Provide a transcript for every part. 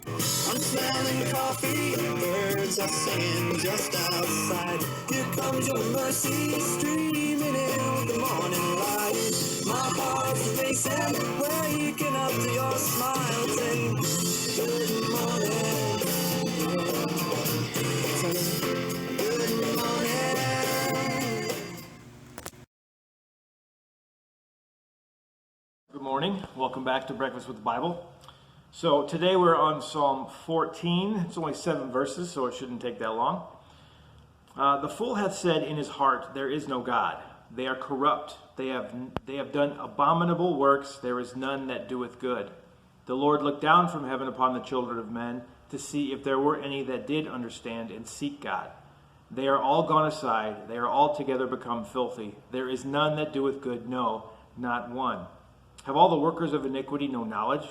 I'm smelling coffee, birds are singing just outside. Here comes your mercy, streaming in with the morning light. My heart's racing, waking up to your smile, saying good morning. Saying good morning. Good morning. Welcome back to Breakfast with the Bible. So today we're on Psalm 14. It's only 7 verses, so it shouldn't take that long. The fool hath said in his heart, there is no God. They are corrupt. They have done abominable works. There is none that doeth good. The Lord looked down from heaven upon the children of men to see if there were any that did understand and seek God. They are all gone aside. They are altogether become filthy. There is none that doeth good, no, not one. Have all the workers of iniquity no knowledge,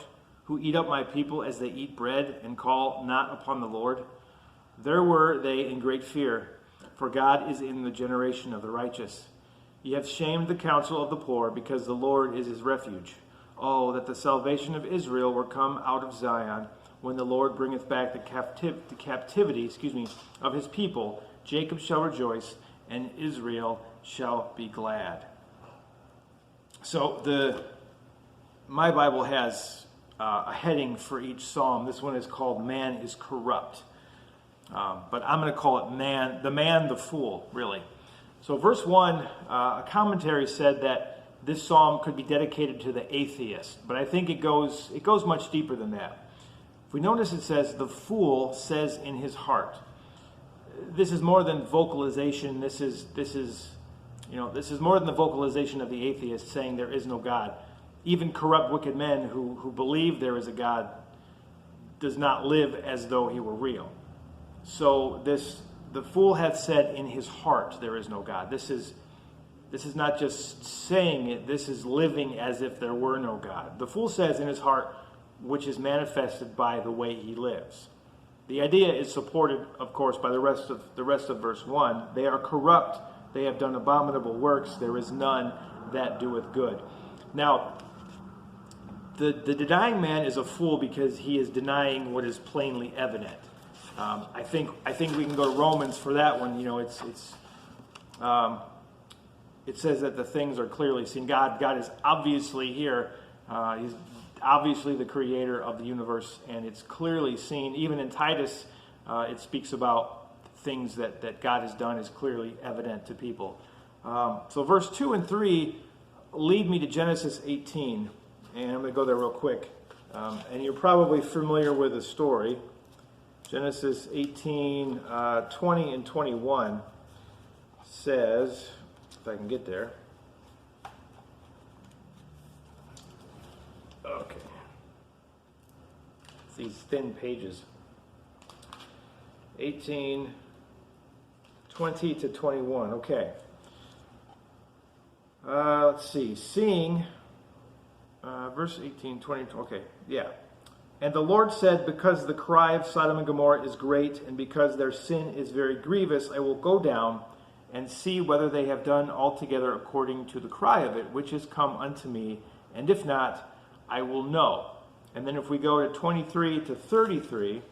who eat up my people as they eat bread, and call not upon the Lord? There were they in great fear, for God is in the generation of the righteous. Ye have shamed the counsel of the poor, because the Lord is his refuge. Oh, that the salvation of Israel were come out of Zion, when the Lord bringeth back the captivity of his people. Jacob shall rejoice, and Israel shall be glad. So my Bible has a heading for each psalm. This one is called Man is Corrupt. But I'm going to call it the fool, really. So verse 1, a commentary said that this psalm could be dedicated to the atheist. But I think it goes much deeper than that. If we notice, it says, the fool says in his heart. This is more than vocalization. This is more than the vocalization of the atheist saying there is no God. Even corrupt, wicked men who believe there is a God does not live as though he were real. So the fool hath said in his heart there is no God. This is not just saying it, this is living as if there were no God. The fool says in his heart, which is manifested by the way he lives. The idea is supported, of course, by the rest of verse 1. They are corrupt, they have done abominable works, there is none that doeth good. Now, the denying man is a fool because he is denying what is plainly evident. I think we can go to Romans for that one. It says that the things are clearly seen. God is obviously here. He's obviously the creator of the universe, and it's clearly seen. Even in Titus, it speaks about things that God has done is clearly evident to people. So verse 2 and 3 lead me to Genesis 18. And I'm going to go there real quick. And you're probably familiar with the story. Genesis 18, 20 and 21 says, if I can get there. Okay. It's these thin pages. 18, 20 to 21. Okay. Let's see. Seeing... verse 18, 20, okay, yeah. And the Lord said, because the cry of Sodom and Gomorrah is great, and because their sin is very grievous, I will go down and see whether they have done altogether according to the cry of it, which is come unto me, and if not, I will know. And then if we go to 23 to 33,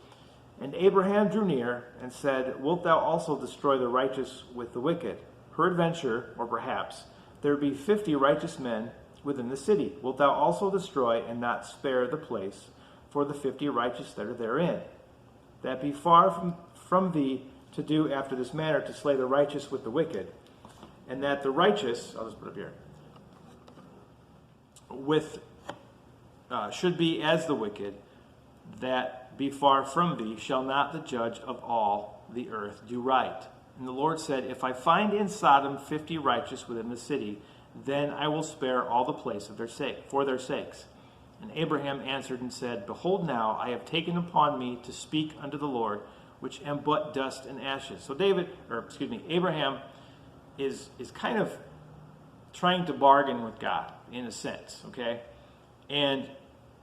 and Abraham drew near and said, wilt thou also destroy the righteous with the wicked? Peradventure, or perhaps, there be 50 righteous men within the city. Wilt thou also destroy and not spare the place for the 50 righteous that are therein? That be far from thee to do after this manner, to slay the righteous with the wicked, and that the righteous, I'll just put it up here, should be as the wicked. That be far from thee, shall not the judge of all the earth do right? And the Lord said, if I find in Sodom 50 righteous within the city, then I will spare all the place of for their sakes. And Abraham answered and said, behold, now I have taken upon me to speak unto the Lord, which am but dust and ashes. So Abraham is kind of trying to bargain with God in a sense, okay? And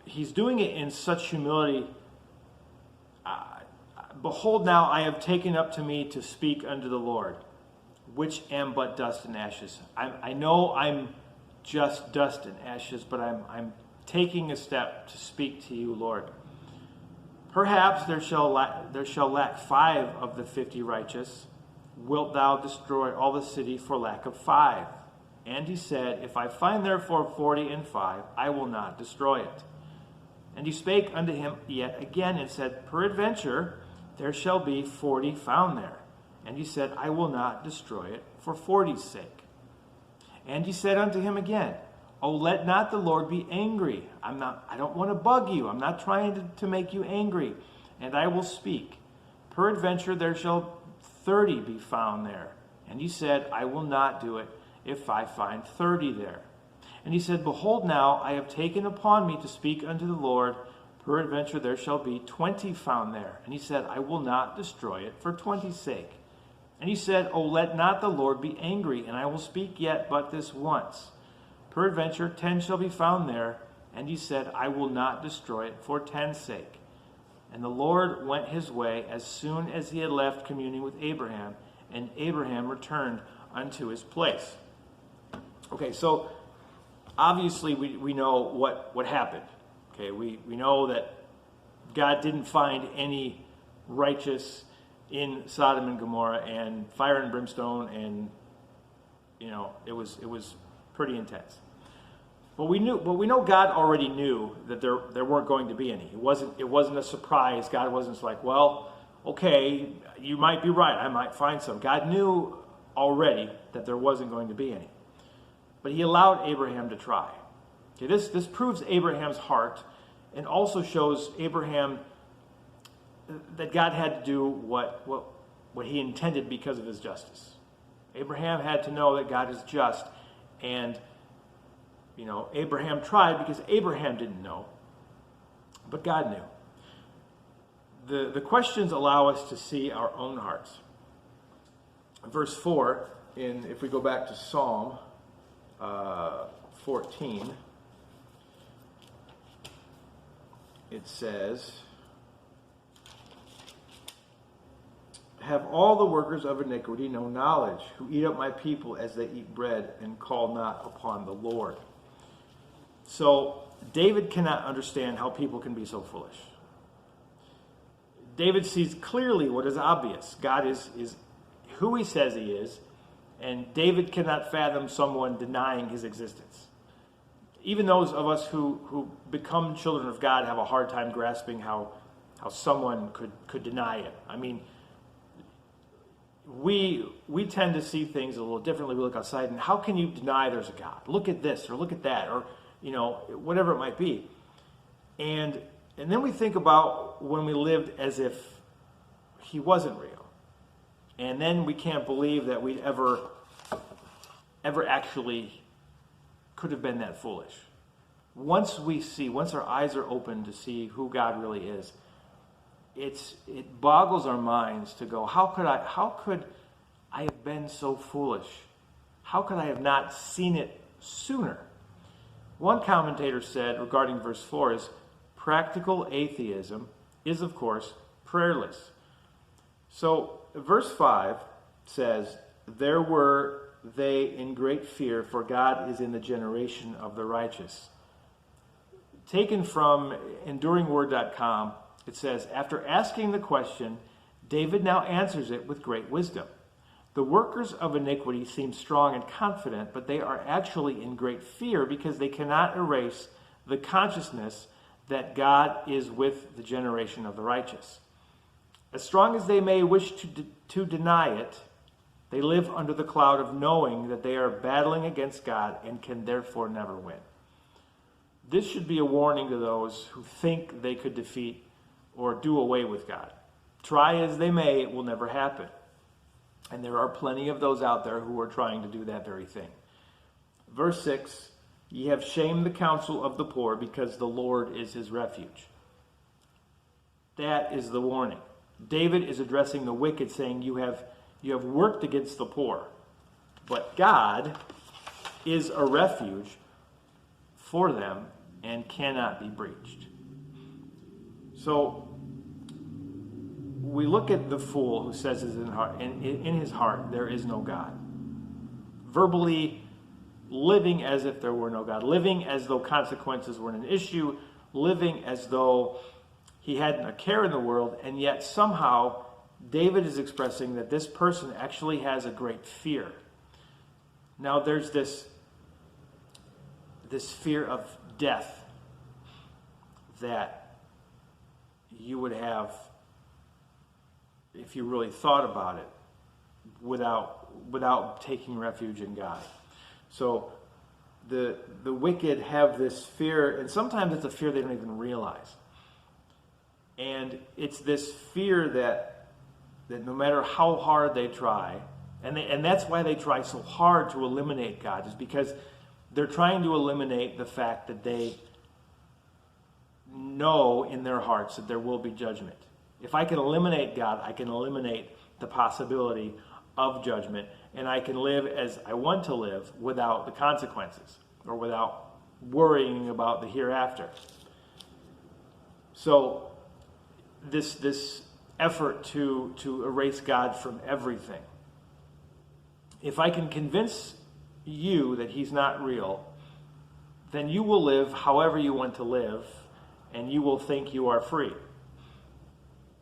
he's doing it in such humility. Behold, now I have taken up to me to speak unto the Lord, which am but dust and ashes. I know I'm just dust and ashes, but I'm taking a step to speak to you, Lord. Perhaps there shall lack 5 of the 50 righteous. Wilt thou destroy all the city for lack of 5? And he said, If I find therefore 40 and 5, I will not destroy it. And he spake unto him yet again, and said, Peradventure there shall be 40 found there. And he said, I will not destroy it for 40's sake. And he said unto him again, Oh, let not the Lord be angry. I don't want to bug you. I'm not trying to make you angry. And I will speak. Peradventure there shall 30 be found there. And he said, I will not do it if I find 30 there. And he said, Behold, now I have taken upon me to speak unto the Lord. Peradventure there shall be 20 found there. And he said, I will not destroy it for 20's sake. And he said, Oh, let not the Lord be angry, and I will speak yet but this once. Peradventure 10 shall be found there. And he said, I will not destroy it for 10's sake. And the Lord went his way as soon as he had left communing with Abraham, and Abraham returned unto his place. Okay, so obviously we know what happened. Okay, we know that God didn't find any righteous in Sodom and Gomorrah, and fire and brimstone, and it was pretty intense. But we know God already knew that there weren't going to be any. It wasn't a surprise. God wasn't like, well, okay, you might be right. I might find some. God knew already that there wasn't going to be any. But he allowed Abraham to try. Okay, this proves Abraham's heart, and also shows Abraham that God had to do what he intended because of his justice. Abraham had to know that God is just, and Abraham tried because Abraham didn't know, but God knew. The questions allow us to see our own hearts. Verse 4, if we go back to Psalm 14, it says, Have all the workers of iniquity no knowledge, who eat up my people as they eat bread, and call not upon the Lord. So David cannot understand how people can be so foolish. David sees clearly what is obvious. God is who he says he is, and David cannot fathom someone denying his existence. Even those of us who become children of God have a hard time grasping how someone could deny it. I mean, we tend to see things a little differently. We look outside, and how can you deny there's a God? Look at this, or look at that, or whatever it might be. And then we think about when we lived as if he wasn't real. And then we can't believe that we'd ever actually could have been that foolish. Once our eyes are open to see who God really is, it boggles our minds to go, how could I have been so foolish? How could I have not seen it sooner? One commentator said regarding verse 4 is, practical atheism is, of course, prayerless. So verse 5 says, There were they in great fear, for God is in the generation of the righteous. Taken from enduringword.com, it says, After asking the question, David now answers it with great wisdom. The workers of iniquity seem strong and confident, but they are actually in great fear because they cannot erase the consciousness that God is with the generation of the righteous. As strong as they may wish to deny it, they live under the cloud of knowing that they are battling against God and can therefore never win. This should be a warning to those who think they could defeat or do away with God. Try as they may, it will never happen. And there are plenty of those out there who are trying to do that very thing. Verse 6, Ye have shamed the counsel of the poor, because the Lord is his refuge. That is the warning. David is addressing the wicked, saying, You have worked against the poor, but God is a refuge for them and cannot be breached. So we look at the fool who says in his heart there is no God, verbally living as if there were no God, living as though consequences weren't an issue, living as though he hadn't a care in the world, and yet somehow David is expressing that this person actually has a great fear. Now there's this fear of death that you would have if you really thought about it without taking refuge in God. So the wicked have this fear, and sometimes it's a fear they don't even realize. And it's this fear that no matter how hard they try, and that's why they try so hard to eliminate God, is because they're trying to eliminate the fact that they know in their hearts that there will be judgment. If I can eliminate God, I can eliminate the possibility of judgment, and I can live as I want to live without the consequences or without worrying about the hereafter. So this effort to erase God from everything. If I can convince you that he's not real, then you will live however you want to live, and you will think you are free.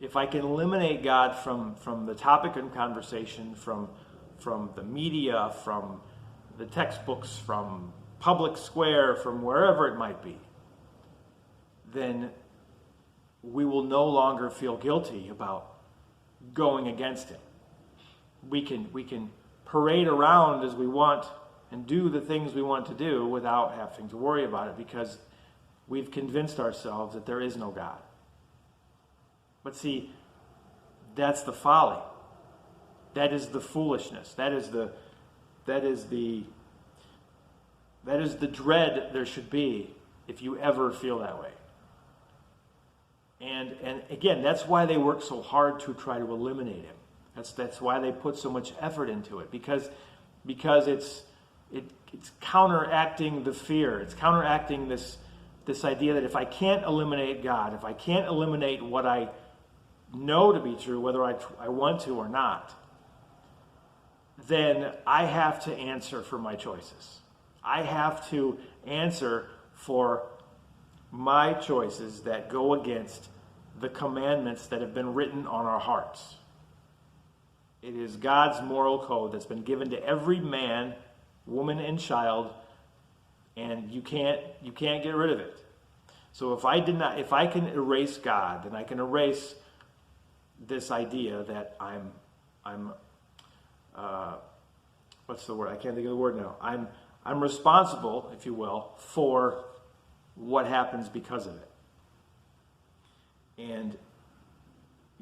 If I can eliminate God from the topic of conversation, from the media, from the textbooks, from public square, from wherever it might be, then we will no longer feel guilty about going against him. We can parade around as we want and do the things we want to do without having to worry about it, because we've convinced ourselves that there is no God. But see, that's the folly. That is the foolishness. That is the dread there should be if you ever feel that way. And again, that's why they work so hard to try to eliminate him. That's why they put so much effort into it, because it's counteracting the fear. It's counteracting this idea that if I can't eliminate God, if I can't eliminate what I know to be true, whether I want to or not, then I have to answer for my choices. I have to answer for my choices that go against the commandments that have been written on our hearts. It is God's moral code that's been given to every man, woman, and child, and you can't get rid of it. So if I can erase God, then I can erase this idea that I'm what's the word? I can't think of the word now. I'm responsible, if you will, for what happens because of it. And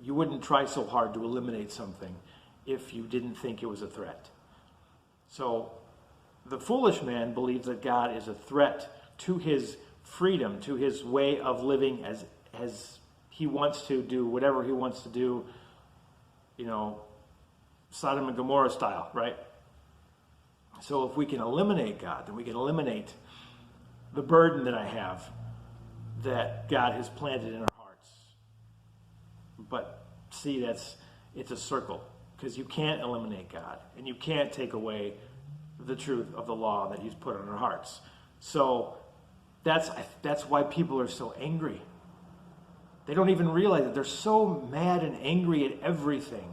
you wouldn't try so hard to eliminate something if you didn't think it was a threat. So the foolish man believes that God is a threat to his freedom, to his way of living as he wants to do whatever he wants to do, Sodom and Gomorrah style, right? So if we can eliminate God, then we can eliminate the burden that I have that God has planted in our hearts. But see, it's a circle, because you can't eliminate God, and you can't take away the truth of the law that he's put on our hearts. So that's why people are so angry. They don't even realize that they're so mad and angry at everything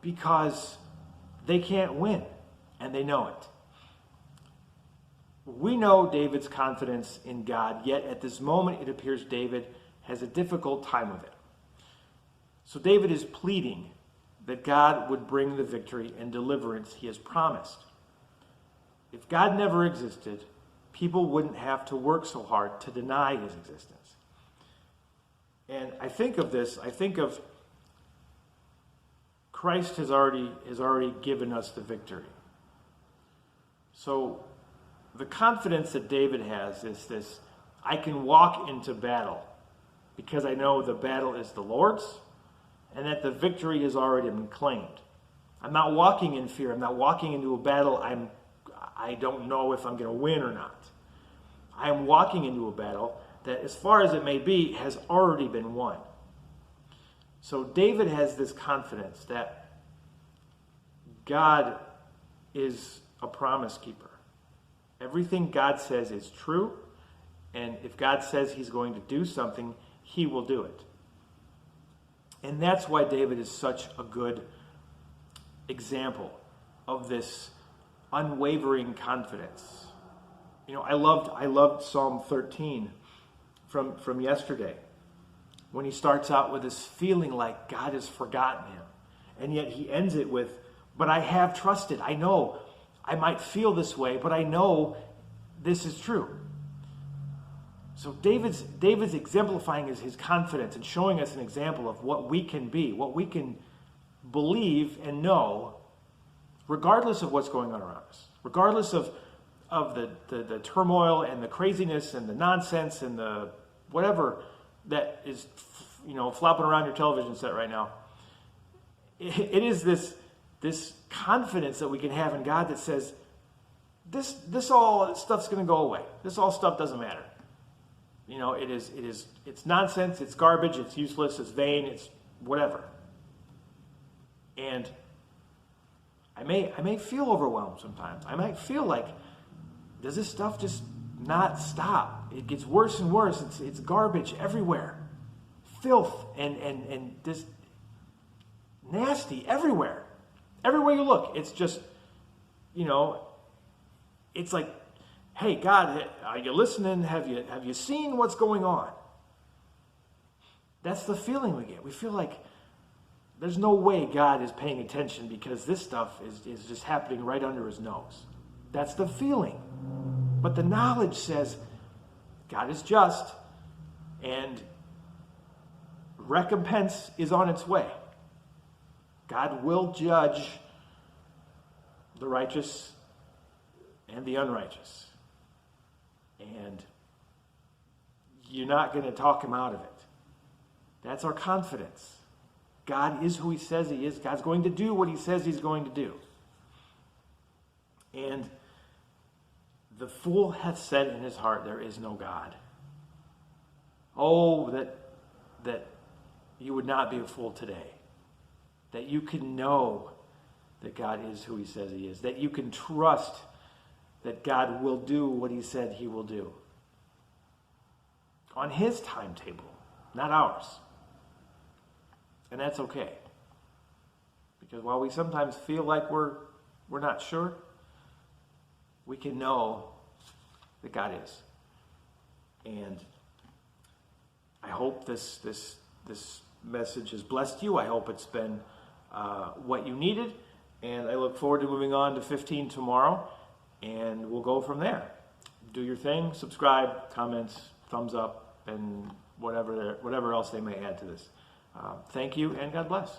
because they can't win, and they know it. We know David's confidence in God, yet at this moment it appears David has a difficult time with it. So David is pleading that God would bring the victory and deliverance he has promised. If God never existed, people wouldn't have to work so hard to deny his existence. And I think of Christ has already given us the victory. So the confidence that David has is this: I can walk into battle because I know the battle is the Lord's and that the victory has already been claimed. I'm not walking in fear. I'm not walking into a battle I don't know if I'm going to win or not. I am walking into a battle that, as far as it may be, has already been won. So David has this confidence that God is a promise keeper. Everything God says is true, And if God says he's going to do something, he will do it. And that's why David is such a good example of this unwavering confidence. You know, I loved Psalm 13 from yesterday, when he starts out with this feeling like God has forgotten him. And yet he ends it with, but I have trusted. I know I might feel this way, but I know this is true. So David's exemplifying his confidence and showing us an example of what we can be, what we can believe and know, regardless of what's going on around us, regardless of the turmoil and the craziness and the nonsense and the whatever that is, flopping around your television set right now. It is this confidence that we can have in God that says, this all stuff's going to go away. This all stuff doesn't matter. It's nonsense, it's garbage, it's useless, it's vain, it's whatever. And I may feel overwhelmed sometimes. I might feel like, does this stuff just not stop? It gets worse and worse. It's garbage everywhere. Filth and just nasty everywhere. Everywhere you look, it's just, it's like, hey, God, are you listening? Have you seen what's going on? That's the feeling we get. We feel like there's no way God is paying attention because this stuff is just happening right under his nose. That's the feeling. But the knowledge says God is just and recompense is on its way. God will judge the righteous and the unrighteous. And you're not going to talk him out of it. That's our confidence. God is who he says he is. God's going to do what he says he's going to do. And the fool hath said in his heart, there is no God. Oh, that you would not be a fool today. That you can know that God is who he says he is. That you can trust that God will do what he said he will do. On his timetable, not ours. And that's okay. Because while we sometimes feel like we're not sure, we can know that God is. And I hope this message has blessed you. I hope it's been what you needed. And I look forward to moving on to 15 tomorrow. And we'll go from there. Do your thing, subscribe, comments, thumbs up, and whatever else they may add to this. Thank you, and God bless.